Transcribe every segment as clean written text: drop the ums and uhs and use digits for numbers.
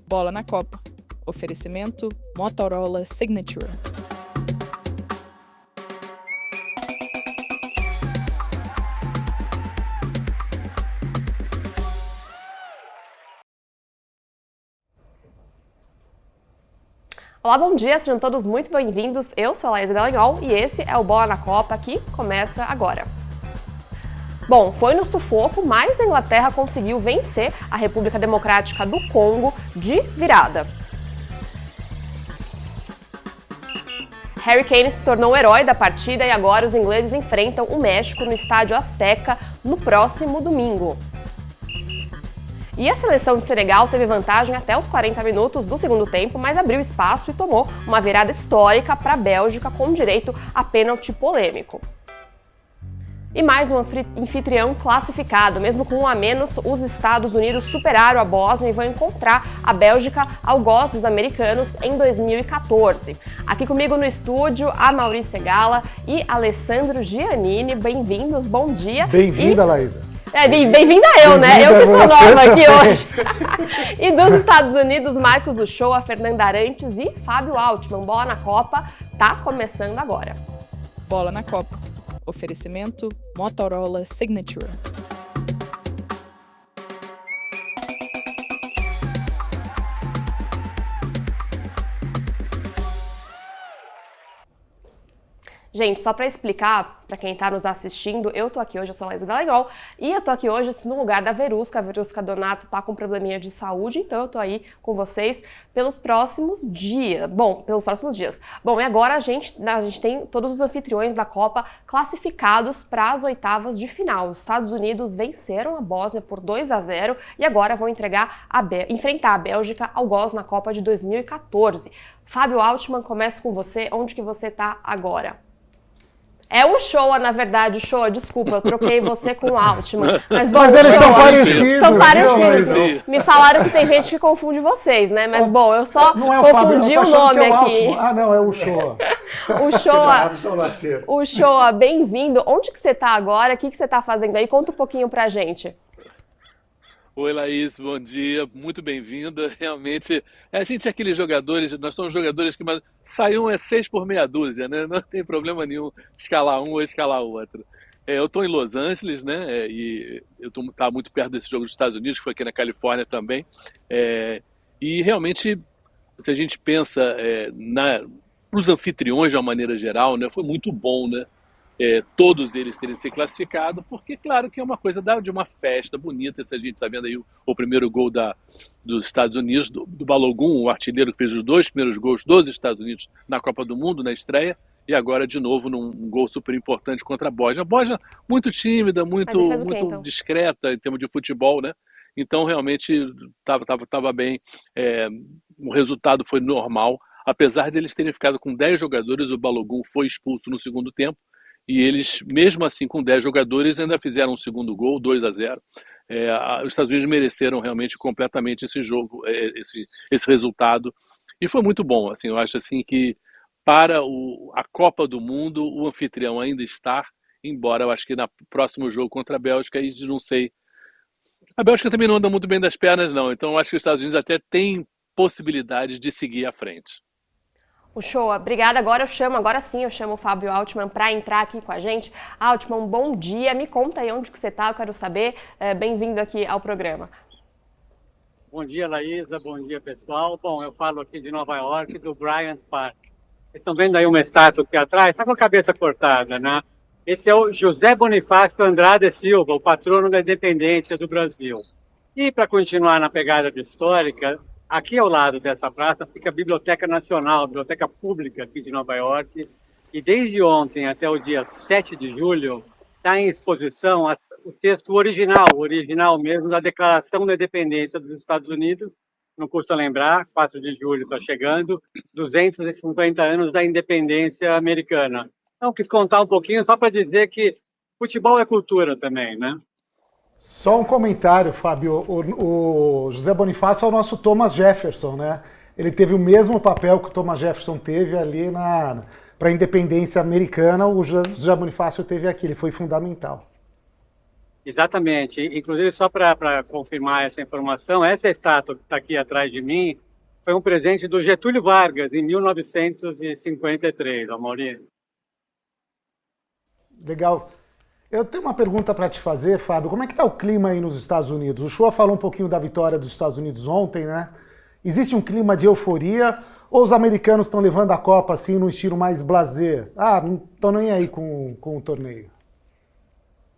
Bola na Copa. Oferecimento Motorola Signature. Olá, bom dia, sejam todos muito bem-vindos. Eu sou a Laísa Dallagnol e esse é o Bola na Copa que começa agora. Bom, foi no sufoco, mas a Inglaterra conseguiu vencer a República Democrática do Congo de virada. Harry Kane se tornou o herói da partida e agora os ingleses enfrentam o México no Estádio Azteca no próximo domingo. E a seleção de Senegal teve vantagem até os 40 minutos do segundo tempo, mas abriu espaço e tomou uma virada histórica para a Bélgica com direito a pênalti polêmico. E mais um anfitrião classificado. Mesmo com um a menos, os Estados Unidos superaram a Bósnia e vão encontrar a Bélgica ao gosto dos americanos em 2014. Aqui comigo no estúdio, a Maurícia Segala e Alessandro Giannini. Bem-vindos, bom dia. Bem-vinda, Laísa. Bem-vinda eu, né? Eu que sou nova aqui hoje. E dos Estados Unidos, Marcos Uchoa, Fernanda Arantes e Fábio Altman. Bola na Copa tá começando agora. Bola na Copa. Oferecimento Motorola Signature. Gente, só para explicar para quem está nos assistindo, eu tô aqui hoje, eu sou a Laísa Dallagnol, e eu tô aqui hoje no lugar da Verusca. A Verusca Donato tá com probleminha de saúde, então eu tô aí com vocês pelos próximos dias. Bom, e agora a gente tem todos os anfitriões da Copa classificados para as oitavas de final. Os Estados Unidos venceram a Bósnia por 2-0 e agora vão enfrentar a Bélgica ao gosto na Copa de 2014. Fábio Altman, começo com você. Onde que você tá agora? É o Uchoa, na verdade, Uchoa, desculpa, eu troquei você com o Altman. Mas eles são parecidos. São parecidos. Me falaram que tem gente que confunde vocês, né? Mas bom, eu só confundi o nome aqui. Ah, não, é o Uchoa. Uchoa, bem-vindo. Onde que você tá agora? O que você tá fazendo aí? Conta um pouquinho pra gente. Oi, Laís, bom dia, muito bem-vinda. Realmente, a gente é aqueles jogadores, nós somos jogadores que sai um é 6 por meia dúzia, né? Não tem problema nenhum escalar um ou escalar o outro. Eu estou em Los Angeles, né? E eu estava muito perto desse jogo dos Estados Unidos, que foi aqui na Califórnia também. E realmente, se a gente pensa para os anfitriões de uma maneira geral, né? Foi muito bom, né? Todos eles terem se classificado, porque claro que é uma coisa de uma festa bonita. Se a gente está vendo aí o primeiro gol dos Estados Unidos, do Balogun, o artilheiro que fez os 2 primeiros gols dos Estados Unidos na Copa do Mundo, na estreia, e agora de novo num gol super importante contra a Bósnia. A Bósnia muito tímida, muito discreta em termos de futebol, né? Então realmente estava bem, o resultado foi normal, apesar de eles terem ficado com 10 jogadores, o Balogun foi expulso no segundo tempo, e eles, mesmo assim, com 10 jogadores, ainda fizeram um segundo gol, 2-0. Os Estados Unidos mereceram realmente completamente esse jogo, esse resultado. E foi muito bom. Assim, eu acho assim, que para a Copa do Mundo, o anfitrião ainda está, embora eu acho que no próximo jogo contra a Bélgica, aí não sei. A Bélgica também não anda muito bem das pernas, não. Então eu acho que os Estados Unidos até têm possibilidades de seguir à frente. Uchoa, obrigada. Agora eu chamo o Fábio Altman para entrar aqui com a gente. Altman, bom dia. Me conta aí onde que você está, eu quero saber. Bem-vindo aqui ao programa. Bom dia, Laísa. Bom dia, pessoal. Bom, eu falo aqui de Nova York, do Bryant Park. Vocês estão vendo aí uma estátua aqui atrás? Está com a cabeça cortada, né? Esse é o José Bonifácio Andrade Silva, o patrono da independência do Brasil. E para continuar na pegada histórica, aqui ao lado dessa praça fica a Biblioteca Nacional, a Biblioteca Pública aqui de Nova York, e desde ontem até o dia 7 de julho está em exposição o texto original mesmo da Declaração da Independência dos Estados Unidos. Não custa lembrar, 4 de julho está chegando, 250 anos da independência americana. Então, quis contar um pouquinho só para dizer que futebol é cultura também, né? Só um comentário, Fábio. O José Bonifácio é o nosso Thomas Jefferson, né? Ele teve o mesmo papel que o Thomas Jefferson teve ali para a independência americana. O José Bonifácio teve aqui, ele foi fundamental. Exatamente. Inclusive, só para confirmar essa informação, essa estátua que está aqui atrás de mim foi um presente do Getúlio Vargas, em 1953, Amaury. Legal. Eu tenho uma pergunta para te fazer, Fábio. Como é que está o clima aí nos Estados Unidos? O Shoa falou um pouquinho da vitória dos Estados Unidos ontem, né? Existe um clima de euforia ou os americanos estão levando a Copa assim num estilo mais blasé? Ah, não estão nem aí com o torneio.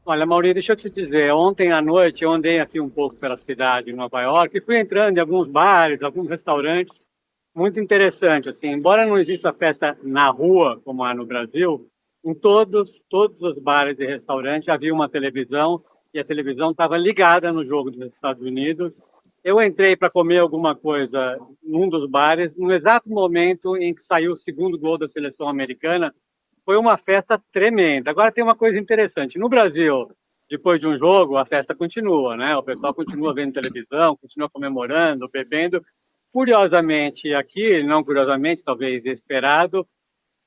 Olha, Maurício, deixa eu te dizer, ontem à noite eu andei aqui um pouco pela cidade de Nova York e fui entrando em alguns bares, alguns restaurantes, muito interessante, assim, embora não exista festa na rua, como há no Brasil, em todos os bares e restaurantes havia uma televisão e a televisão estava ligada no jogo dos Estados Unidos. Eu entrei para comer alguma coisa num dos bares, no exato momento em que saiu o segundo gol da seleção americana. Foi uma festa tremenda. Agora tem uma coisa interessante. No Brasil, depois de um jogo, a festa continua, né? O pessoal continua vendo televisão, continua comemorando, bebendo. Curiosamente, aqui, não curiosamente, talvez esperado,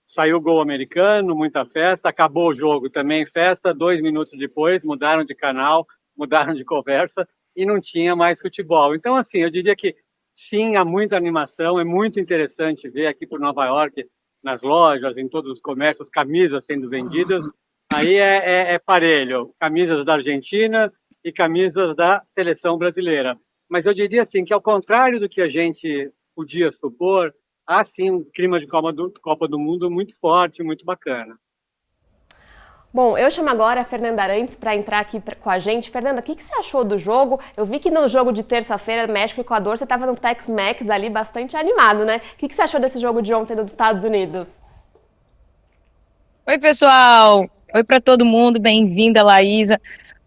saiu o gol americano, muita festa, acabou o jogo também, festa. 2 minutos depois, mudaram de canal, mudaram de conversa e não tinha mais futebol. Então, assim, eu diria que sim, há muita animação, é muito interessante ver aqui por Nova York, nas lojas, em todos os comércios, camisas sendo vendidas. Aí é parelho, camisas da Argentina e camisas da seleção brasileira. Mas eu diria assim, que ao contrário do que a gente podia supor, há sim um clima de Copa do Mundo muito forte, muito bacana. Bom, eu chamo agora a Fernanda Arantes para entrar aqui com a gente. Fernanda, o que você achou do jogo? Eu vi que no jogo de terça-feira, México e Equador, você estava no Tex-Mex ali bastante animado, né? O que você achou desse jogo de ontem nos Estados Unidos? Oi, pessoal! Oi para todo mundo, bem-vinda, Laísa.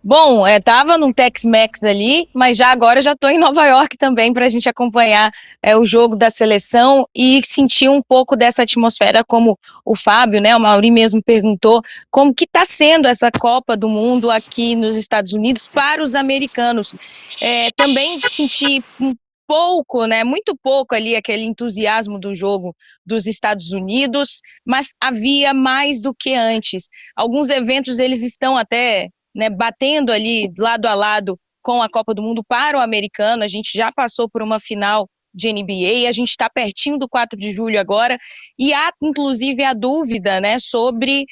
Bom, tava num Tex-Mex ali, mas agora já estou em Nova York também para a gente acompanhar o jogo da seleção e sentir um pouco dessa atmosfera, como o Fábio, né, o Mauri mesmo perguntou, como que está sendo essa Copa do Mundo aqui nos Estados Unidos para os americanos. Também senti um pouco, né, muito pouco ali aquele entusiasmo do jogo dos Estados Unidos, mas havia mais do que antes. Alguns eventos eles estão até, né, batendo ali lado a lado com a Copa do Mundo para o americano. A gente já passou por uma final de NBA, a gente está pertinho do 4 de julho agora, e há inclusive a dúvida, né, sobre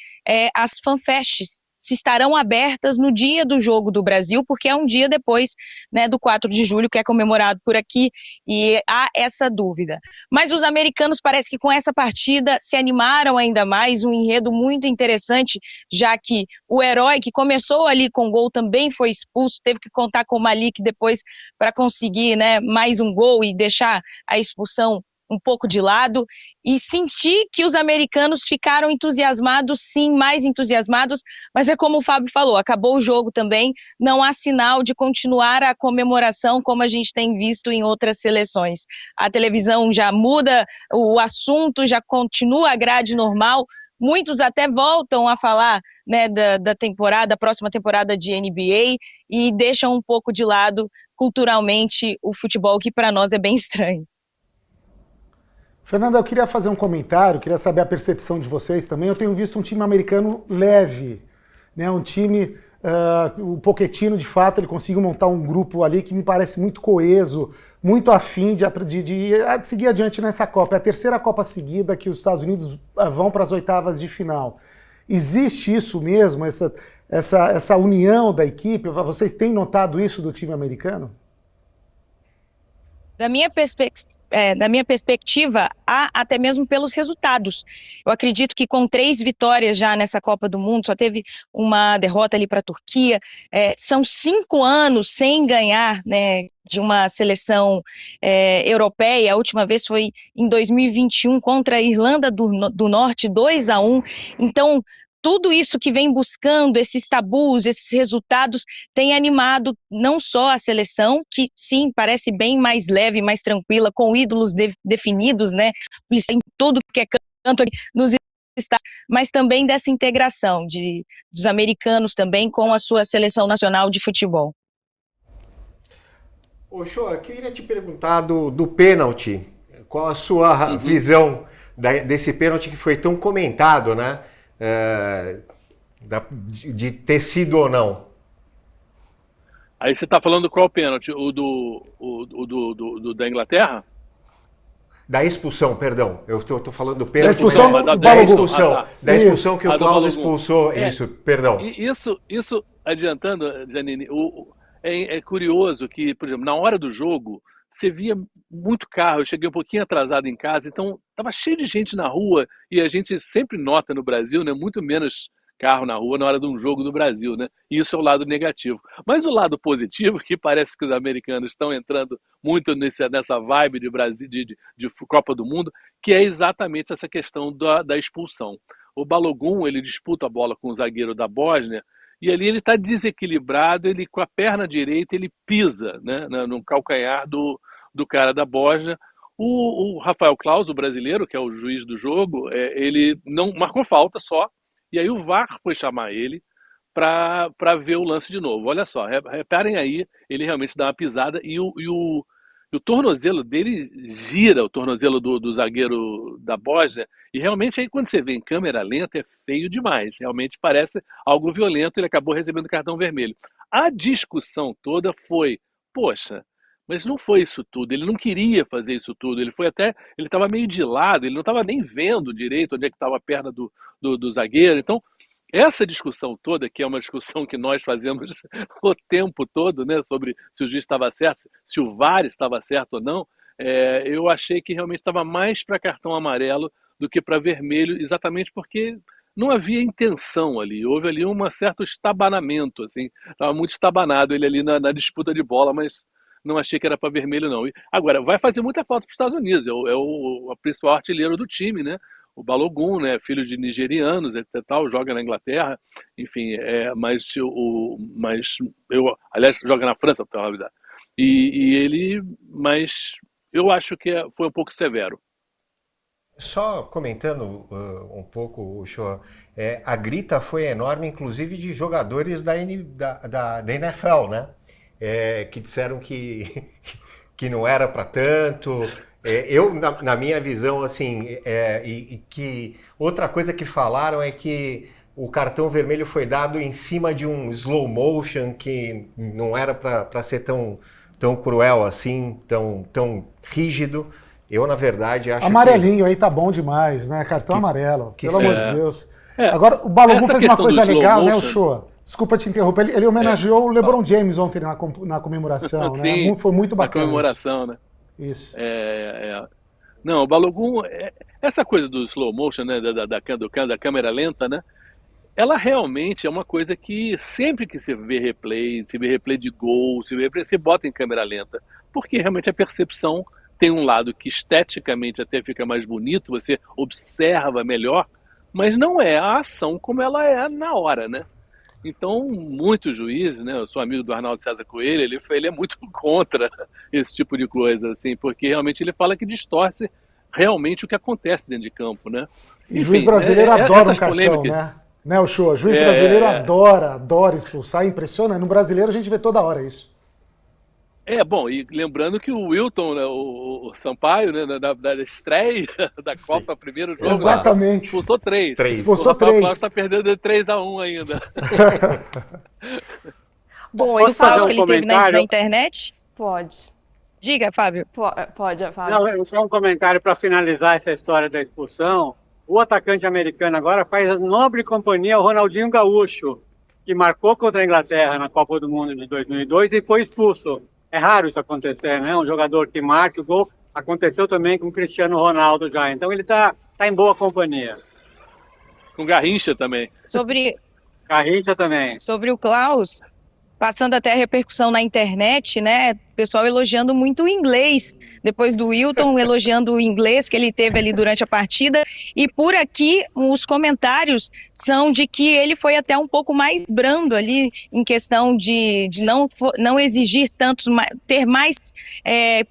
as fanfests, se estarão abertas no dia do jogo do Brasil, porque é um dia depois, né, do 4 de julho, que é comemorado por aqui, e há essa dúvida. Mas os americanos parece que com essa partida se animaram ainda mais, um enredo muito interessante, já que o herói que começou ali com gol também foi expulso, teve que contar com o Malik depois para conseguir, né, mais um gol e deixar a expulsão um pouco de lado, e senti que os americanos ficaram entusiasmados, sim, mais entusiasmados, mas é como o Fábio falou, acabou o jogo também, não há sinal de continuar a comemoração como a gente tem visto em outras seleções. A televisão já muda o assunto, já continua a grade normal, muitos até voltam a falar, né, da próxima temporada de NBA e deixam um pouco de lado culturalmente o futebol, que para nós é bem estranho. Fernanda, eu queria fazer um comentário, queria saber a percepção de vocês também. Eu tenho visto um time americano leve, né? Um time, o Pochettino, de fato, ele conseguiu montar um grupo ali que me parece muito coeso, muito afim de seguir adiante nessa Copa. É a terceira Copa seguida que os Estados Unidos vão para as oitavas de final. Existe isso mesmo, essa união da equipe? Vocês têm notado isso do time americano? Da minha perspectiva, há até mesmo pelos resultados. Eu acredito que com 3 vitórias já nessa Copa do Mundo, só teve uma derrota ali para a Turquia, são 5 anos sem ganhar, né, de uma seleção europeia. A última vez foi em 2021 contra a Irlanda do Norte, 2-1. Então, tudo isso que vem buscando, esses tabus, esses resultados, tem animado não só a seleção, que sim, parece bem mais leve, mais tranquila, com ídolos definidos, né, em tudo que é canto nos estados, mas também dessa integração dos americanos também com a sua seleção nacional de futebol. Ô, Shoa, eu queria te perguntar do pênalti. Qual a sua visão desse pênalti que foi tão comentado, né? De ter sido ou não? Aí você está falando qual pênalti? Da Inglaterra? Da expulsão, perdão. Eu estou falando do Da pênalti. expulsão do da Balogun. expulsão, Ah, tá. da expulsão que Ah, o do Klaus Balogun. expulsou. É, Isso, perdão. E isso adiantando, Janine, é curioso que, por exemplo, na hora do jogo, você via muito carro. Eu cheguei um pouquinho atrasado em casa, então estava cheio de gente na rua, e a gente sempre nota no Brasil, né, muito menos carro na rua na hora de um jogo do Brasil, né? E isso é o lado negativo. Mas o lado positivo, que parece que os americanos estão entrando muito nessa vibe de Brasil, de Copa do Mundo, que é exatamente essa questão da expulsão. O Balogun, ele disputa a bola com o zagueiro da Bósnia, e ali ele está desequilibrado, ele com a perna direita ele pisa, né, no calcanhar do cara da Bósnia. O Rafael Claus, o brasileiro, que é o juiz do jogo, ele não marcou falta só, e aí o VAR foi chamar ele para ver o lance de novo. Olha só, reparem aí, ele realmente dá uma pisada e o tornozelo dele gira, o tornozelo do zagueiro da Bósnia, e realmente aí quando você vê em câmera lenta é feio demais, realmente parece algo violento, ele acabou recebendo cartão vermelho. A discussão toda foi, poxa, mas não foi isso tudo, ele não queria fazer isso tudo, ele estava meio de lado, ele não estava nem vendo direito onde é que estava a perna do zagueiro, então essa discussão toda, que é uma discussão que nós fazemos o tempo todo, né, sobre se o juiz estava certo, se o VAR estava certo ou não, eu achei que realmente estava mais para cartão amarelo do que para vermelho, exatamente porque não havia intenção ali, houve ali um certo estabanamento, assim, estava muito estabanado ele ali na disputa de bola, mas não achei que era para vermelho, não. Agora, vai fazer muita falta para os Estados Unidos, é o principal artilheiro do time, né? O Balogun, né? Filho de nigerianos, etc. Tal, joga na Inglaterra, enfim, mas aliás, joga na França, para falar a verdade. Mas eu acho que foi um pouco severo. Só comentando um pouco, o show, a grita foi enorme, inclusive de jogadores da NFL, né? Que disseram que não era para tanto. Na minha visão, assim, e que outra coisa que falaram é que o cartão vermelho foi dado em cima de um slow motion que não era para ser tão cruel assim, tão rígido. Eu, na verdade, acho Amarelinho aí tá bom demais, né? Cartão amarelo, pelo amor de Deus. É. Agora, o Balogun Essa fez uma questão coisa do slow legal, né, o motion- Shoa? Desculpa te interromper, ele homenageou o LeBron James ontem na comemoração, né? Sim, Foi muito na bacana comemoração, né? isso. Não, o Balogun, essa coisa do slow motion, né, da câmera lenta, né? Ela realmente é uma coisa que sempre que se vê replay de gol, você bota em câmera lenta, porque realmente a percepção tem um lado que esteticamente até fica mais bonito, você observa melhor, mas não é a ação como ela é na hora, né? Então, muitos juízes, né? Eu sou amigo do Arnaldo César Coelho, ele é muito contra esse tipo de coisa, assim, porque realmente ele fala que distorce realmente o que acontece dentro de campo, né? E juiz Enfim, brasileiro adora um essas cartão, polêmicas. né? Né, o Shoa? Juiz brasileiro adora expulsar, impressiona. No brasileiro a gente vê toda hora isso. Bom, e lembrando que o Wilton, né, o Sampaio, né, da estreia da Copa, primeiro jogo, Exatamente. expulsou 3. Expulsou O Rafael 3. Claus está perdendo de 3-1 ainda. Bom, Posso ele fazer fala um Que ele teve comentário? na internet? Pode. Diga, Fábio. Pode, Fábio. Não, só um comentário para finalizar essa história da expulsão. O atacante americano agora faz a nobre companhia ao Ronaldinho Gaúcho, que marcou contra a Inglaterra na Copa do Mundo de 2002 e foi expulso. É raro isso acontecer, né? Um jogador que marca o gol. Aconteceu também com o Cristiano Ronaldo já. Então ele tá em boa companhia. Com Garrincha também. Garrincha também. Sobre o Klaus, passando até a repercussão na internet, né? O pessoal elogiando muito o inglês, depois do Wilton elogiando o inglês que ele teve ali durante a partida. E por aqui, os comentários são de que ele foi até um pouco mais brando ali, em questão de não exigir tantos, ter mais,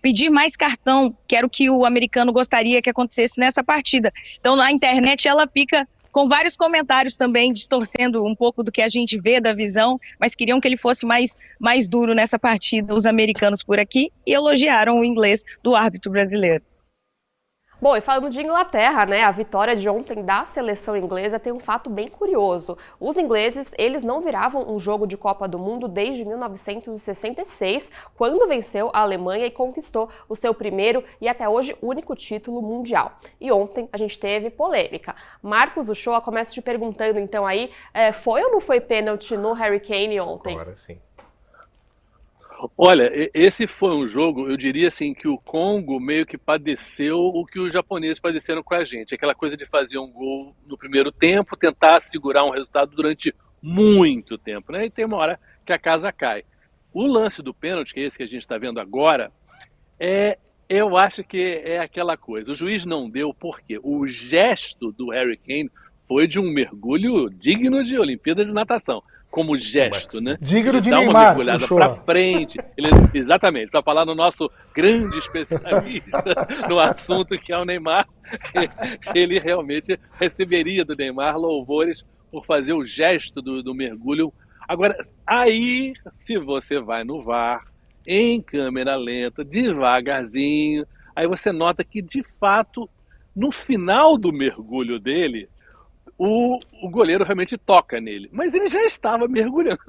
pedir mais cartão, que era o que o americano gostaria que acontecesse nessa partida. Então, na internet, ela fica com vários comentários também, distorcendo um pouco do que a gente vê da visão, mas queriam que ele fosse mais duro nessa partida, os americanos por aqui, e elogiaram o inglês do árbitro brasileiro. Bom, e falando de Inglaterra, né, a vitória de ontem da seleção inglesa tem um fato bem curioso. Os ingleses, eles não viravam um jogo de Copa do Mundo desde 1966, quando venceu a Alemanha e conquistou o seu primeiro e até hoje único título mundial. E ontem a gente teve polêmica. Marcos Uchoa, começa te perguntando então aí, foi ou não foi pênalti no Harry Kane ontem? Agora sim. Olha, esse foi um jogo, eu diria assim, que o Congo meio que padeceu o que os japoneses padeceram com a gente. Aquela coisa de fazer um gol no primeiro tempo, tentar segurar um resultado durante muito tempo, né? E tem uma hora que a casa cai. O lance do pênalti, que é esse que a gente está vendo agora, eu acho que é aquela coisa. O juiz não deu porque o gesto do Harry Kane foi de um mergulho digno de Olimpíada de Natação. Como gesto, né? Digno de dá uma Neymar, mergulhada Uchoa. para frente. Exatamente, para falar no nosso grande especialista no assunto que é o Neymar, ele realmente receberia do Neymar louvores por fazer o gesto do mergulho. Agora, aí, se você vai no VAR, em câmera lenta, devagarzinho, aí você nota que, de fato, no final do mergulho dele, o goleiro realmente toca nele, mas ele já estava mergulhando.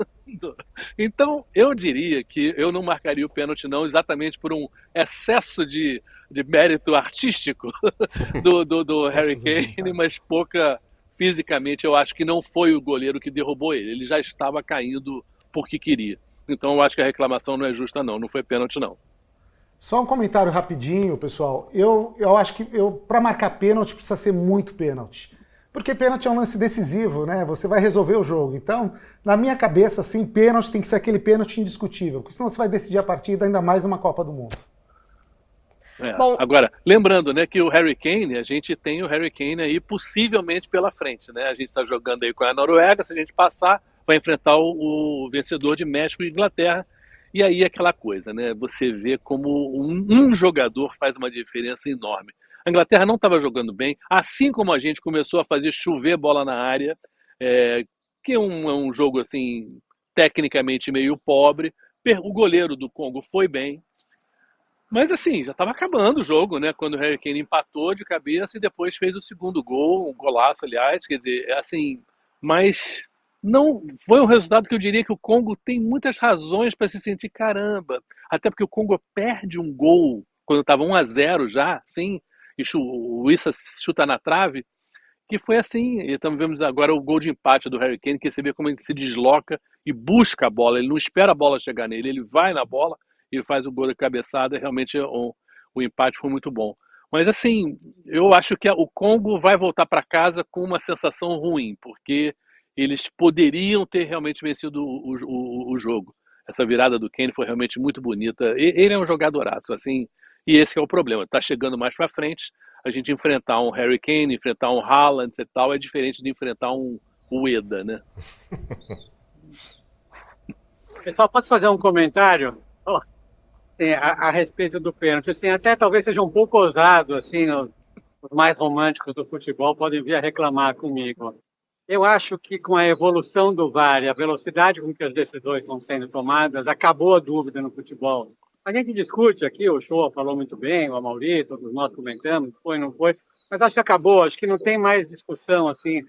Então, eu diria que eu não marcaria o pênalti não, exatamente por um excesso de mérito artístico do Harry Kane, mas pouca fisicamente. Eu acho que não foi o goleiro que derrubou ele já estava caindo porque queria. Então, eu acho que a reclamação não é justa não foi pênalti não. Só um comentário rapidinho, pessoal. Eu acho que para marcar pênalti precisa ser muito pênalti. Porque pênalti é um lance decisivo, né? Você vai resolver o jogo. Então, na minha cabeça, assim, pênalti tem que ser aquele pênalti indiscutível, porque senão você vai decidir a partida ainda mais numa Copa do Mundo. Bom, agora, lembrando, né, que o Harry Kane, a gente tem o Harry Kane aí possivelmente pela frente, né? A gente está jogando aí com a Noruega, se a gente passar, vai enfrentar o vencedor de México e Inglaterra. E aí aquela coisa, né? Você vê como um jogador faz uma diferença enorme. A Inglaterra não estava jogando bem, assim como a gente começou a fazer chover bola na área, que é um jogo assim tecnicamente meio pobre. O goleiro do Congo foi bem, mas assim, já estava acabando o jogo, né? Quando o Harry Kane empatou de cabeça e depois fez o segundo gol, um golaço, aliás, quer dizer, assim, mas não foi um resultado que eu diria que o Congo tem muitas razões para se sentir caramba, até porque o Congo perde um gol quando estava 1-0 já, sim. E o Issa chuta na trave, que foi assim, e estamos vendo agora o gol de empate do Harry Kane, que você vê como ele se desloca e busca a bola, ele não espera a bola chegar nele, ele vai na bola e faz o gol de cabeçada, realmente o empate foi muito bom. Mas assim, eu acho que o Congo vai voltar para casa com uma sensação ruim, porque eles poderiam ter realmente vencido o jogo. Essa virada do Kane foi realmente muito bonita, ele é um jogadoraço, assim. E esse é o problema, está chegando mais para frente, a gente enfrentar um Harry Kane, enfrentar um Haaland e tal, é diferente de enfrentar um Ueda, né? Pessoal, pode fazer um comentário a respeito do pênalti? Assim, até talvez seja um pouco ousado, assim, os mais românticos do futebol podem vir a reclamar comigo. Eu acho que com a evolução do VAR e a velocidade com que as decisões estão sendo tomadas, acabou a dúvida no futebol. A gente discute aqui, o Show falou muito bem, o Amaury, todos nós comentamos, foi, não foi, mas acho que acabou, acho que não tem mais discussão, assim,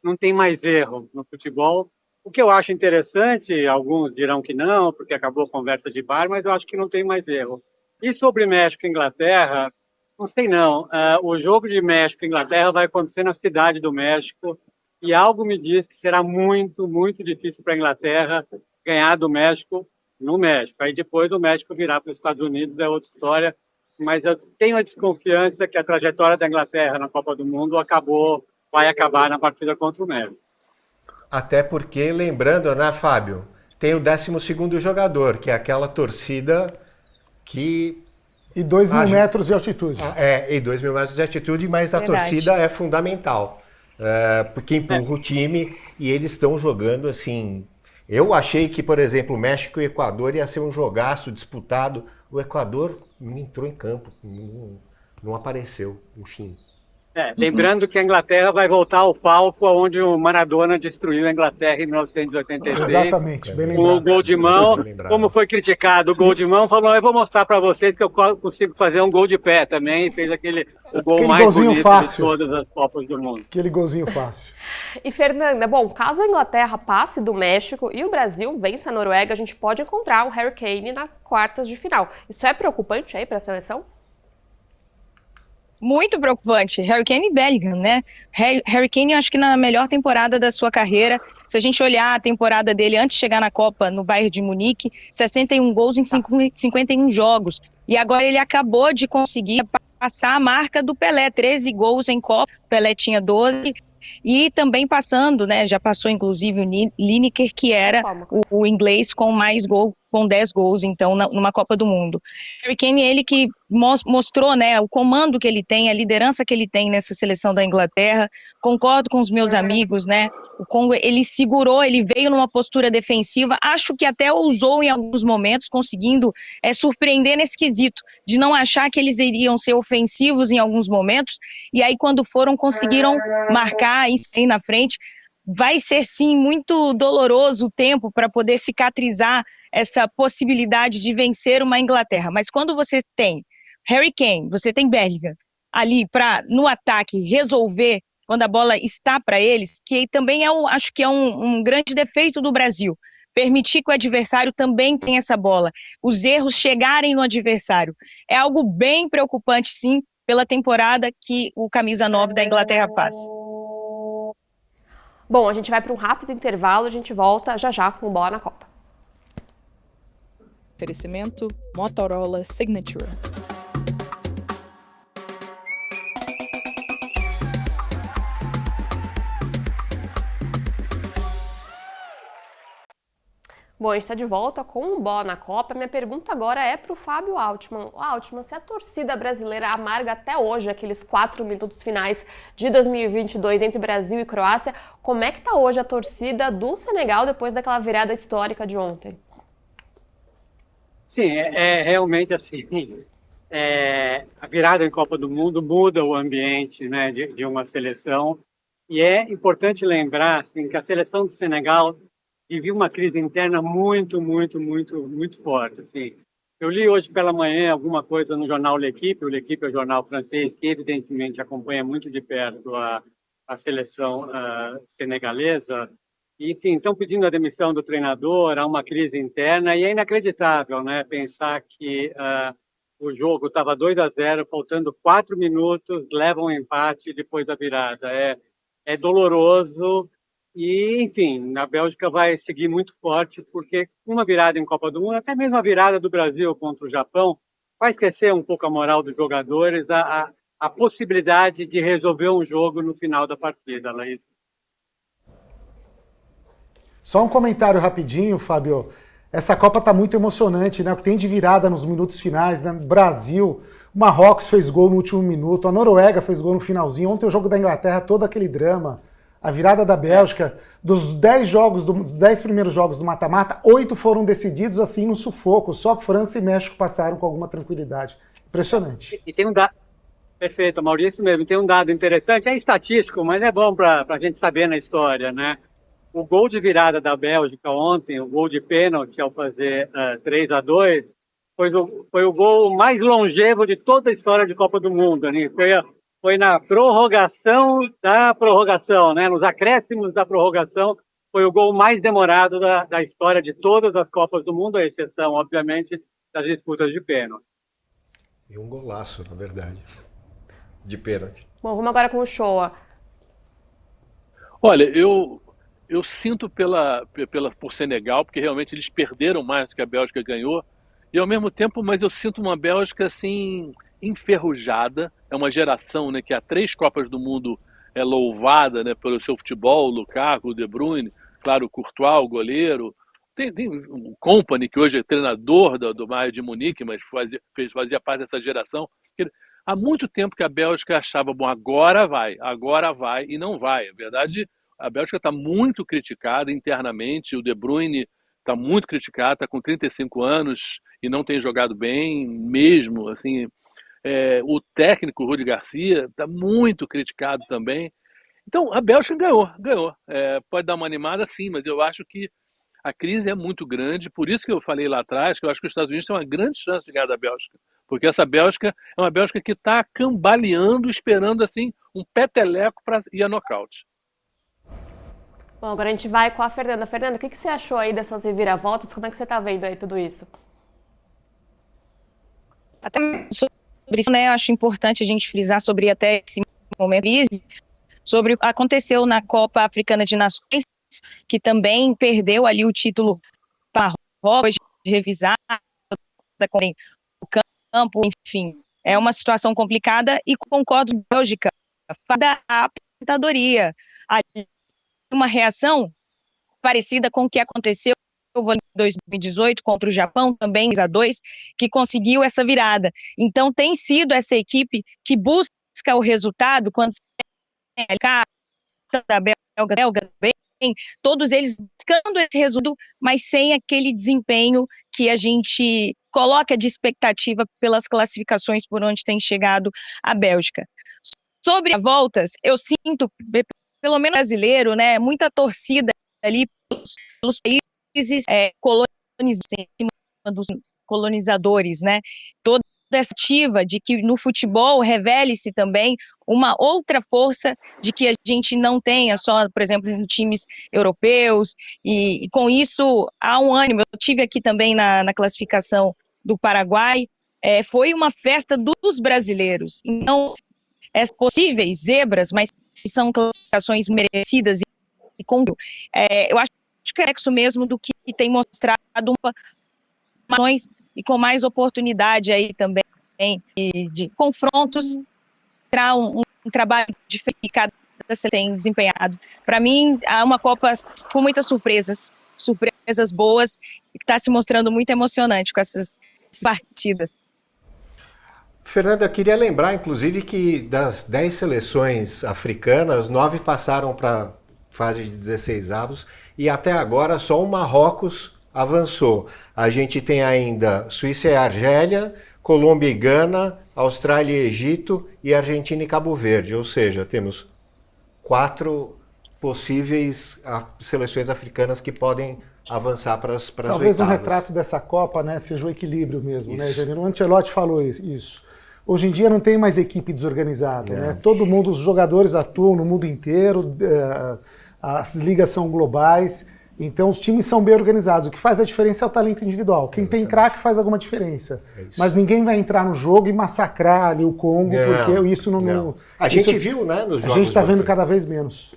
não tem mais erro no futebol. O que eu acho interessante, alguns dirão que não, porque acabou a conversa de bar, mas eu acho que não tem mais erro. E sobre México e Inglaterra, não sei não, o jogo de México e Inglaterra vai acontecer na cidade do México, e algo me diz que será muito, muito difícil para a Inglaterra ganhar do México no México. Aí depois o México virar para os Estados Unidos é outra história, mas eu tenho a desconfiança que a trajetória da Inglaterra na Copa do Mundo vai acabar na partida contra o México. Até porque, lembrando, né, Fábio, tem o 12º jogador, que é aquela torcida que... E 2.000 metros de altitude. E 2.000 metros de altitude, mas a Verdade. torcida é fundamental, porque empurra o time e eles estão jogando assim... Eu achei que, por exemplo, o México e o Equador ia ser um jogaço disputado. O Equador não entrou em campo, não apareceu, enfim. Lembrando que a Inglaterra vai voltar ao palco onde o Maradona destruiu a Inglaterra em 1986. Exatamente, bem Com o lembrado. gol de mão, Bem lembrado. como foi criticado o gol de mão, falou, eu vou mostrar para vocês que eu consigo fazer um gol de pé também, e fez o gol Aquele mais golzinho bonito fácil. de todas as Copas do Mundo. Aquele golzinho fácil. E Fernanda, bom, caso a Inglaterra passe do México e o Brasil vença a Noruega, a gente pode encontrar o Harry Kane nas quartas de final. Isso é preocupante aí para a seleção? Muito preocupante. Harry Kane e Bellingham, né? Harry Kane, eu acho que na melhor temporada da sua carreira, se a gente olhar a temporada dele antes de chegar na Copa no Bayern de Munique, 61 gols em 51 jogos. E agora ele acabou de conseguir passar a marca do Pelé, 13 gols em Copa, o Pelé tinha 12. E também passando, né, já passou inclusive o Lineker, que era o inglês com mais gol, com 10 gols, então, numa Copa do Mundo. Harry Kane, ele que mostrou, né, o comando que ele tem, a liderança que ele tem nessa seleção da Inglaterra. Concordo com os meus amigos, né, o Congo, ele segurou, ele veio numa postura defensiva, acho que até ousou em alguns momentos, conseguindo surpreender nesse quesito, de não achar que eles iriam ser ofensivos em alguns momentos, e aí quando foram, conseguiram marcar e sair na frente. Vai ser sim muito doloroso o tempo para poder cicatrizar essa possibilidade de vencer uma Inglaterra, mas quando você tem Harry Kane, você tem Bellingham ali para no ataque resolver quando a bola está para eles, que também acho que é um grande defeito do Brasil, permitir que o adversário também tenha essa bola, os erros chegarem no adversário, é algo bem preocupante sim, pela temporada que o camisa 9 da Inglaterra faz. Bom, a gente vai para um rápido intervalo, a gente volta já já com o Bola na Copa. Oferecimento Motorola Signature. Bom, a gente está de volta com o Bola na Copa. Minha pergunta agora é para o Fábio Altman. Altman, se a torcida brasileira amarga até hoje aqueles 4 minutos finais de 2022 entre Brasil e Croácia, como é que está hoje a torcida do Senegal depois daquela virada histórica de ontem? Sim, é realmente assim. A virada em Copa do Mundo muda o ambiente, né, de uma seleção. E é importante lembrar assim, que a seleção do Senegal vive uma crise interna muito forte. Assim. Eu li hoje pela manhã alguma coisa no jornal L'Équipe. O L'Équipe é um jornal francês que, evidentemente, acompanha muito de perto a seleção senegalesa. E, enfim, estão pedindo a demissão do treinador, há uma crise interna e é inacreditável, né, pensar que o jogo estava 2-0, faltando 4 minutos, leva um empate e depois a virada. É doloroso. E, enfim, a Bélgica vai seguir muito forte, porque uma virada em Copa do Mundo, até mesmo a virada do Brasil contra o Japão, faz crescer um pouco a moral dos jogadores, a possibilidade de resolver um jogo no final da partida, Laís. Só um comentário rapidinho, Fábio. Essa Copa está muito emocionante, né? O que tem de virada nos minutos finais, né? Brasil, o Marrocos fez gol no último minuto, a Noruega fez gol no finalzinho. Ontem o jogo da Inglaterra, todo aquele drama. A virada da Bélgica, dos 10 primeiros jogos do mata-mata, 8 foram decididos assim no sufoco. Só França e México passaram com alguma tranquilidade. Impressionante. E tem um dado... Perfeito, Maurício mesmo. Tem um dado interessante, é estatístico, mas é bom para a gente saber na história, né? O gol de virada da Bélgica ontem, o gol de pênalti ao fazer 3-2, foi o gol mais longevo de toda a história de Copa do Mundo, né? Foi na prorrogação da prorrogação, né? Nos acréscimos da prorrogação, foi o gol mais demorado da história de todas as Copas do Mundo, à exceção, obviamente, das disputas de pênalti. E um golaço, na verdade, de pênalti. Bom, vamos agora com o Shoa. Olha, eu sinto por Senegal, porque realmente eles perderam mais do que a Bélgica ganhou, e ao mesmo tempo, mas eu sinto uma Bélgica assim enferrujada. É uma geração, né, que há 3 Copas do Mundo é louvada, né, pelo seu futebol, o Lukaku, o De Bruyne, claro, o Courtois, o goleiro. Tem o Kompany, que hoje é treinador do Bayern de Munique, mas fazia parte dessa geração. Há muito tempo que a Bélgica achava, bom, agora vai, e não vai. Na verdade, a Bélgica está muito criticada internamente, o De Bruyne está muito criticado, está com 35 anos e não tem jogado bem mesmo, assim. O técnico, Rudi Garcia, está muito criticado também. Então, a Bélgica ganhou. Pode dar uma animada, sim, mas eu acho que a crise é muito grande, por isso que eu falei lá atrás, que eu acho que os Estados Unidos têm uma grande chance de ganhar da Bélgica, porque essa Bélgica é uma Bélgica que está cambaleando, esperando assim um peteleco para ir a nocaute. Bom, agora a gente vai com a Fernanda. Fernanda, o que você achou aí dessas reviravoltas? Como é que você está vendo aí tudo isso? Até sobre isso, né, eu acho importante a gente frisar sobre até esse momento sobre o que aconteceu na Copa Africana de Nações, que também perdeu ali o título para Marrocos, de revisar o campo, enfim. É uma situação complicada e concordo com a Bélgica, da aposentadoria. Uma reação parecida com o que aconteceu em 2018 contra o Japão, também 2-2, que conseguiu essa virada. Então tem sido essa equipe que busca o resultado quando da belga bem, todos eles buscando esse resultado, mas sem aquele desempenho que a gente coloca de expectativa pelas classificações por onde tem chegado a Bélgica. Sobre as voltas, eu sinto, pelo menos brasileiro, né, muita torcida ali pelos países dos colonizadores, né, toda essa ativa de que no futebol revele-se também uma outra força de que a gente não tenha só, por exemplo, em times europeus, e com isso há um ânimo. Eu tive aqui também na classificação do Paraguai, foi uma festa dos brasileiros. Então, possíveis zebras, mas se são classificações merecidas eu acho que é isso mesmo do que tem mostrado e com mais oportunidade aí também de confrontos, para um trabalho diferente que você tem desempenhado. Para mim, há uma Copa com muitas surpresas boas, e que está se mostrando muito emocionante com essas partidas. Fernanda, eu queria lembrar, inclusive, que das 10 seleções africanas, 9 passaram para a fase de 16avos e até agora só o Marrocos avançou. A gente tem ainda Suíça e Argélia, Colômbia e Gana, Austrália e Egito e Argentina e Cabo Verde. Ou seja, temos 4 possíveis seleções africanas que podem avançar para as oitavas. Talvez um retrato dessa Copa, né, seja o equilíbrio mesmo, né, Janine? O Ancelotti falou isso. Hoje em dia não tem mais equipe desorganizada, né? Todo mundo, os jogadores atuam no mundo inteiro, as ligas são globais, então os times são bem organizados. O que faz a diferença é o talento individual. Quem tem craque faz alguma diferença. Mas ninguém vai entrar no jogo e massacrar ali o Congo, porque isso não... A gente viu, né, nos jogos. A gente está vendo cada vez menos.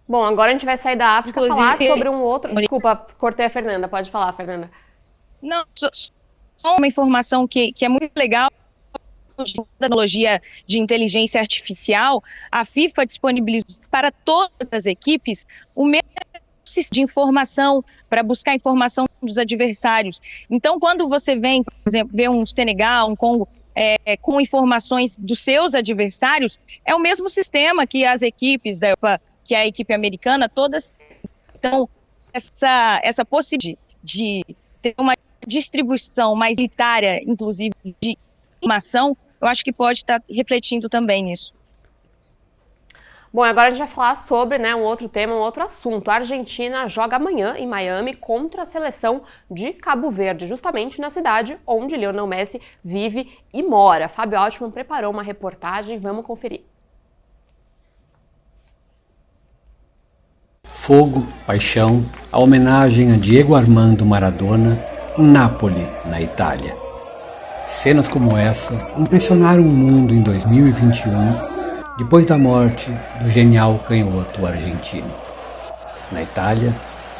Bom, agora a gente vai sair da África e falar sobre um outro... Desculpa, cortei a Fernanda. Pode falar, Fernanda. Não, só uma informação que é muito legal. Tecnologia de inteligência artificial, a FIFA disponibilizou para todas as equipes o mesmo sistema de informação para buscar informação dos adversários. Então, quando você vem, por exemplo, ver um Senegal, um Congo, com informações dos seus adversários, é o mesmo sistema que as equipes da Europa, que a equipe americana, todas. Então, essa possibilidade de ter uma distribuição mais unitária, inclusive, de informação, eu acho que pode estar refletindo também nisso. Bom, agora a gente vai falar sobre, né, um outro tema, um outro assunto. A Argentina joga amanhã em Miami contra a seleção de Cabo Verde, justamente na cidade onde Lionel Messi vive e mora. Fábio Altman preparou uma reportagem, vamos conferir. Fogo, paixão, a homenagem a Diego Armando Maradona em Nápoles, na Itália. Cenas como essa impressionaram o mundo em 2021, depois da morte do genial canhoto argentino. Na Itália,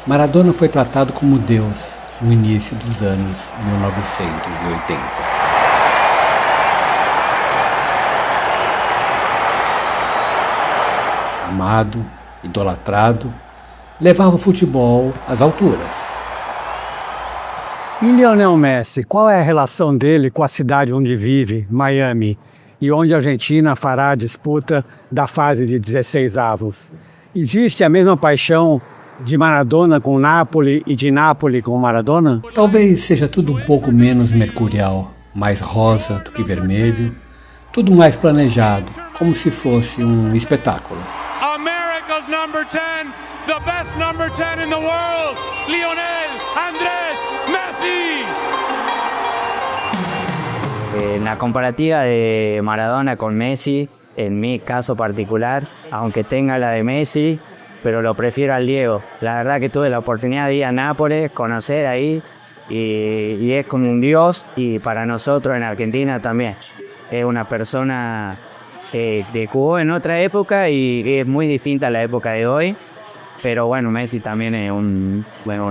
Maradona foi tratado como Deus no início dos anos 1980. Amado, idolatrado, levava o futebol às alturas. E Lionel Messi, qual é a relação dele com a cidade onde vive, Miami, e onde a Argentina fará a disputa da fase de 16avos? Existe a mesma paixão de Maradona com Nápoles e de Nápoles com Maradona? Talvez seja tudo um pouco menos mercurial, mais rosa do que vermelho, tudo mais planejado, como se fosse um espetáculo. America's number 10, the best number 10 in the world, Lionel Andrés Messi. En la comparativa de Maradona con Messi, en mi caso particular, aunque tenga la de Messi, pero lo prefiero al Diego. La verdad que tuve la oportunidad de ir a Nápoles, conocer ahí, y es como un dios, y para nosotros en Argentina también. Es una persona que jugó en otra época y es muy distinta a la época de hoy, pero bueno, Messi también es un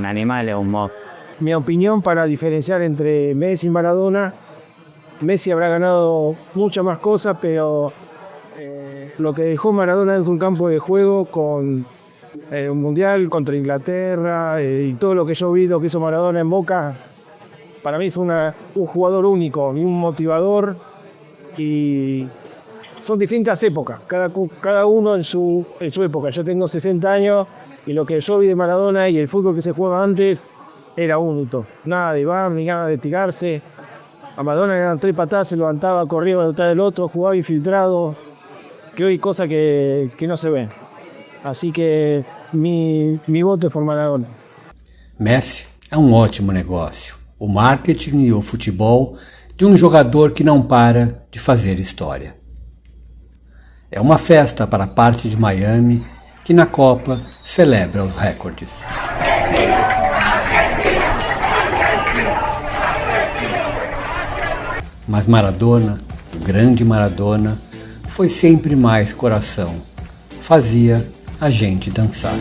animal, es un mob. Mi opinión para diferenciar entre Messi y Maradona, Messi habrá ganado muchas más cosas, pero lo que dejó Maradona es un campo de juego con un mundial contra Inglaterra y todo lo que yo vi, lo que hizo Maradona en Boca, para mí es un jugador único y un motivador, y son distintas épocas, cada uno en su época. Yo tengo 60 años y lo que yo vi de Maradona y el fútbol que se jugaba antes era único, nada de bar ni nada de tirarse. A Maradona le daban 3 patadas, se levantaba, corría detrás del otro, jugaba infiltrado, que hoy cosa que no se ve. Así que mi voto é por Maradona. Messi é um ótimo negócio, o marketing e o futebol de um jogador que não para de fazer história. É uma festa para a parte de Miami que na Copa celebra os recordes. Mas Maradona, o grande Maradona, foi sempre mais coração. Fazia a gente dançar.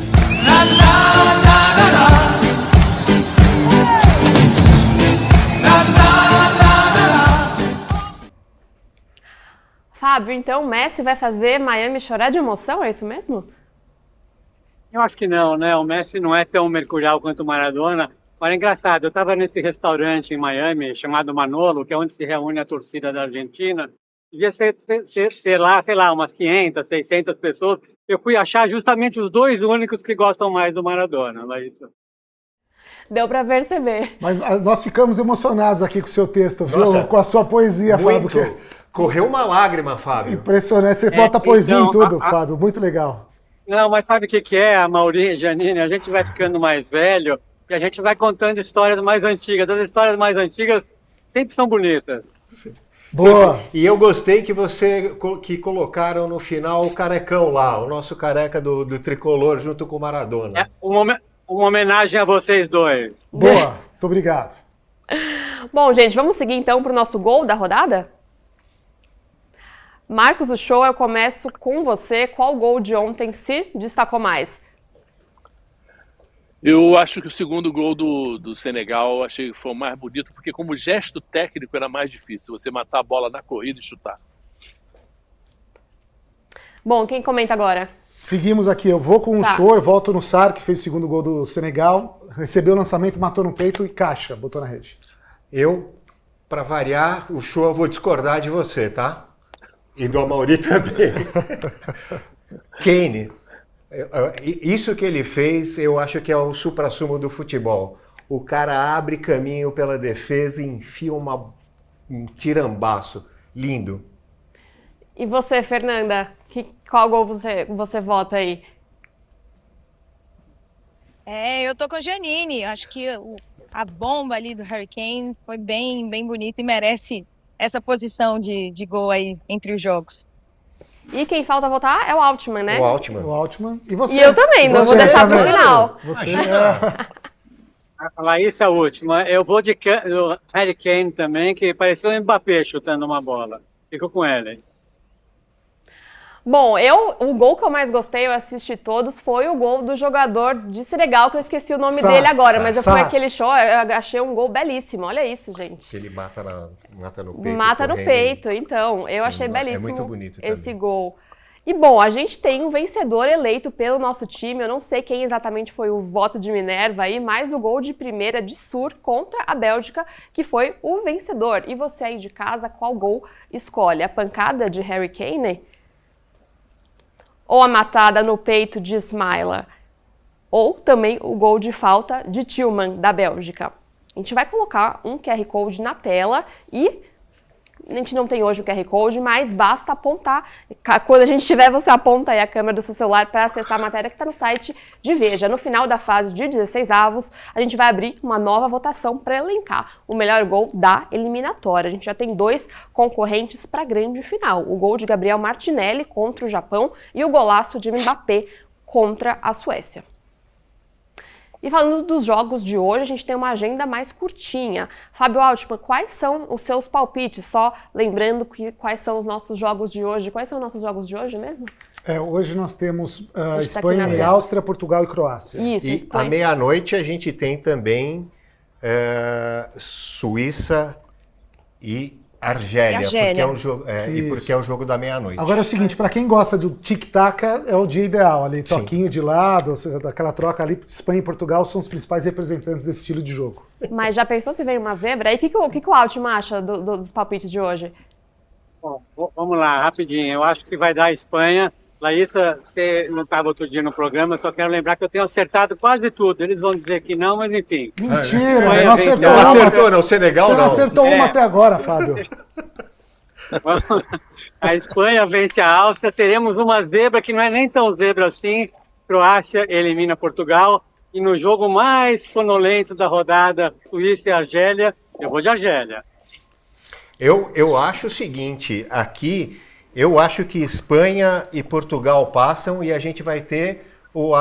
Fábio, então o Messi vai fazer Miami chorar de emoção, é isso mesmo? Eu acho que não, né? O Messi não é tão mercurial quanto o Maradona. Mas é engraçado, eu estava nesse restaurante em Miami, chamado Manolo, que é onde se reúne a torcida da Argentina. Devia ser lá, sei lá, umas 500, 600 pessoas. Eu fui achar justamente os 2 únicos que gostam mais do Maradona, Laísa. Deu para perceber. Mas nós ficamos emocionados aqui com o seu texto, viu? Nossa, com a sua poesia, muito. Fábio. Correu uma lágrima, Fábio. Impressionante, você bota poesia então, em tudo, Fábio, muito legal. Não, mas sabe o que é, a Mauri, Janine? A gente vai ficando mais velho e a gente vai contando histórias mais antigas. As histórias mais antigas sempre são bonitas. Boa! E eu gostei que colocaram no final o carecão lá, o nosso careca do tricolor junto com o Maradona. É uma homenagem a vocês dois. Boa, muito obrigado. Bom, gente, vamos seguir então para o nosso gol da rodada? Marcos, o show, eu começo com você. Qual gol de ontem se destacou mais? Eu acho que o segundo gol do Senegal, achei que foi o mais bonito, porque como gesto técnico era mais difícil, você matar a bola na corrida e chutar. Bom, quem comenta agora? Seguimos aqui, eu vou com um show, eu volto no Sarr, que fez o segundo gol do Senegal, recebeu o lançamento, matou no peito e caixa, botou na rede. Eu, para variar, o show eu vou discordar de você, tá? E do Amaury também. Kane, isso que ele fez, eu acho que é o suprassumo do futebol. O cara abre caminho pela defesa e enfia um tirambaço. Lindo. E você, Fernanda? Qual gol você vota aí? Eu tô com a Janine. Acho que a bomba ali do Harry Kane foi bem bonita e merece essa posição de gol aí entre os jogos. E quem falta votar é o Altman, né? O Altman. O Altman. E você? E eu também, não vou deixar pro final. Você A Laís é a última. Eu vou do Harry Kane também, que pareceu o Mbappé chutando uma bola. Fico com ele. Bom, o gol que eu mais gostei, eu assisti todos, foi o gol do jogador de Senegal, que eu esqueci o nome dele agora, mas eu fui aquele show, eu achei um gol belíssimo, olha isso, gente. Ele mata no peito. Mata no peito, então, eu achei belíssimo é muito bonito esse gol. E bom, a gente tem um vencedor eleito pelo nosso time, eu não sei quem exatamente foi o voto de Minerva aí, mas o gol de primeira de Sur contra a Bélgica, que foi o vencedor. E você aí de casa, qual gol escolhe? A pancada de Harry Kane? Ou a matada no peito de Smaila, ou também o gol de falta de Tillman, da Bélgica. A gente vai colocar um QR Code na tela e A gente não tem hoje o QR Code, mas basta apontar. Quando a gente tiver, você aponta aí a câmera do seu celular para acessar a matéria que está no site de Veja. No final da fase de 16avos, a gente vai abrir uma nova votação para elencar o melhor gol da eliminatória. A gente já tem 2 concorrentes para a grande final. O gol de Gabriel Martinelli contra o Japão e o golaço de Mbappé contra a Suécia. E falando dos jogos de hoje, a gente tem uma agenda mais curtinha. Fábio Altman, quais são os seus palpites? Só lembrando quais são os nossos jogos de hoje. Quais são os nossos jogos de hoje mesmo? Hoje nós temos Espanha e Áustria, Portugal e Croácia. Isso, e Espanha. à meia-noite a gente tem também Suíça e Argélia, porque é um jogo, porque é o jogo da meia-noite. Agora é o seguinte, para quem gosta do tic-tac, é o dia ideal ali, toquinho de lado, aquela troca ali, Espanha e Portugal são os principais representantes desse estilo de jogo. Mas já pensou se vem uma zebra? E o que o Altman acha dos palpites de hoje? Bom, vamos lá, rapidinho. Eu acho que vai dar a Espanha. Laísa, você não estava outro dia no programa, só quero lembrar que eu tenho acertado quase tudo. Eles vão dizer que não, mas enfim. Mentira, não acertou não, Senegal não. Você acertou uma até agora, Fábio. A Espanha vence a Áustria, teremos uma zebra que não é nem tão zebra assim. Croácia elimina Portugal. E no jogo mais sonolento da rodada, Suíça e Argélia, eu vou de Argélia. Eu acho o seguinte, aqui eu acho que Espanha e Portugal passam e a gente vai ter o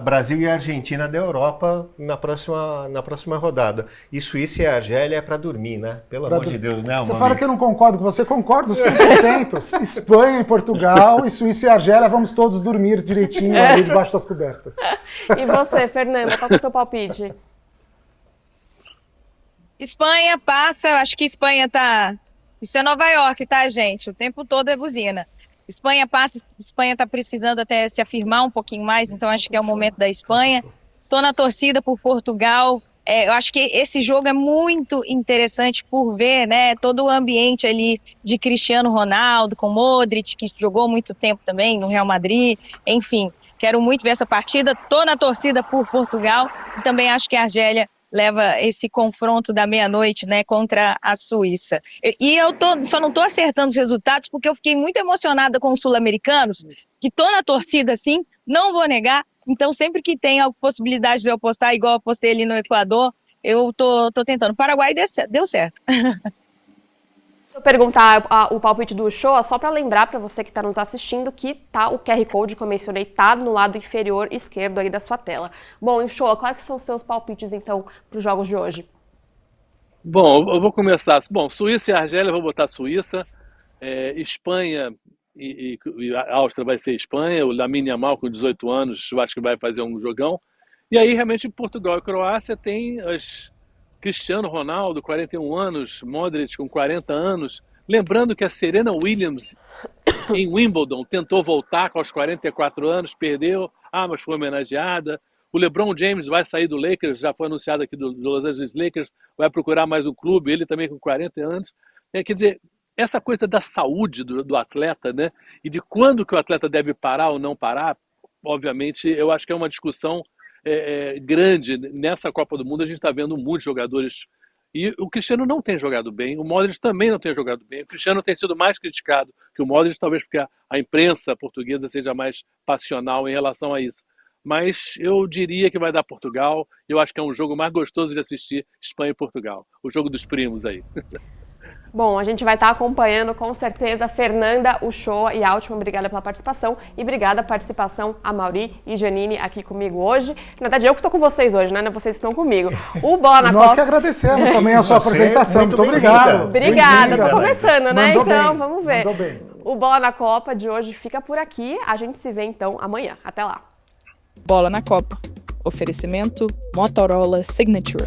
Brasil e a Argentina da Europa na próxima rodada. E Suíça e Argélia é para dormir, né? Pelo amor de Deus, né, Você fala que eu não concordo com você, concordo 100%. Espanha e Portugal e Suíça e Argélia, vamos todos dormir direitinho ali debaixo das cobertas. E você, Fernanda, qual é o seu palpite? Espanha passa, eu acho que Espanha tá... Isso é Nova York, tá, gente? O tempo todo é buzina. Espanha passa, Espanha tá precisando até se afirmar um pouquinho mais, então acho que é o momento da Espanha. Tô na torcida por Portugal. Eu acho que esse jogo é muito interessante por ver, né, todo o ambiente ali de Cristiano Ronaldo, com Modric, que jogou muito tempo também no Real Madrid, enfim. Quero muito ver essa partida, tô na torcida por Portugal e também acho que a Argélia leva esse confronto da meia-noite, né, contra a Suíça. E eu só não tô acertando os resultados porque eu fiquei muito emocionada com os sul-americanos, que tô na torcida sim, não vou negar, então sempre que tem a possibilidade de eu apostar, igual eu apostei ali no Equador, eu tô tentando. Paraguai deu certo. Vou perguntar o palpite do Shoa, só para lembrar para você que está nos assistindo que tá o QR Code que eu mencionei, tá no lado inferior esquerdo aí da sua tela. Bom, Shoa, quais são os seus palpites então para os jogos de hoje? Bom, eu vou começar. Bom, Suíça e Argélia, eu vou botar Suíça. Espanha e a Áustria vai ser Espanha. O Lamine Yamal com 18 anos, eu acho que vai fazer um jogão. E aí, realmente, Portugal e Croácia tem Cristiano Ronaldo, 41 anos, Modric com 40 anos. Lembrando que a Serena Williams, em Wimbledon, tentou voltar aos 44 anos, perdeu, mas foi homenageada. O LeBron James vai sair do Lakers, já foi anunciado aqui do Los Angeles Lakers, vai procurar mais um clube, ele também com 40 anos. Quer dizer, essa coisa da saúde do atleta, né? E de quando que o atleta deve parar ou não parar, obviamente, eu acho que é uma discussão grande. Nessa Copa do Mundo a gente está vendo muitos jogadores e o Cristiano não tem jogado bem, o Modric também não tem jogado bem, o Cristiano tem sido mais criticado que o Modric, talvez porque a imprensa portuguesa seja mais passional em relação a isso, mas eu diria que vai dar Portugal. Eu acho que é um jogo mais gostoso de assistir, Espanha e Portugal, o jogo dos primos aí. Bom, a gente vai estar acompanhando com certeza Fernanda, o Shoa e Altman. Obrigada pela participação e obrigada a participação a Mauri e Janine aqui comigo hoje. Na verdade, eu que estou com vocês hoje, né? Vocês estão comigo. O Bola na Copa... Nós que agradecemos também a sua apresentação. Muito obrigado. Obrigada, tô começando, né? Mandou então, bem. vamos ver. Mandou bem. O Bola na Copa de hoje fica por aqui. A gente se vê então amanhã. Até lá. Bola na Copa. Oferecimento Motorola Signature.